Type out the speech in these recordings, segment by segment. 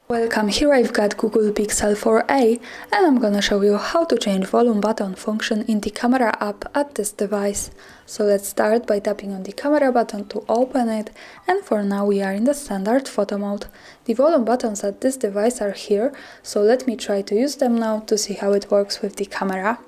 Welcome, here I've got Google Pixel 4a and I'm gonna show you how to change volume button function in the camera app at this device. So let's start by tapping on the camera button to open it, and for now we are in the standard photo mode. The volume buttons at this device are here, so let me try to use them now to see how it works with the camera.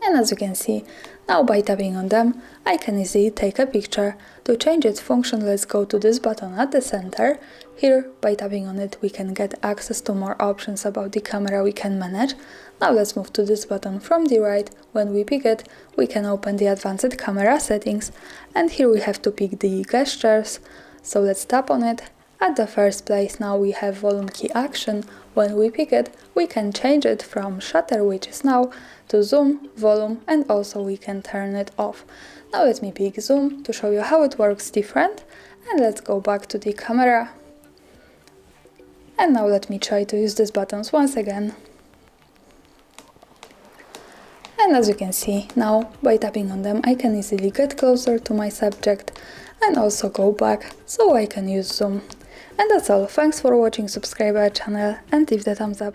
And as you can see, now by tapping on them, I can easily take a picture. To change its function, let's go to this button at the center. Here, by tapping on it, we can get access to more options about the camera we can manage. Now let's move to this button from the right. When we pick it, we can open the advanced camera settings. And here we have to pick the gestures. So let's tap on it. At the first place, now we have volume key action. When we pick it, we can change it from shutter, which is now, to zoom, volume, and also we can turn it off. Now let me pick zoom to show you how it works different, and let's go back to the camera. And now let me try to use these buttons once again. And as you can see, now by tapping on them, I can easily get closer to my subject and also go back, so I can use zoom. And that's all. Thanks for watching, subscribe our channel and leave the thumbs up.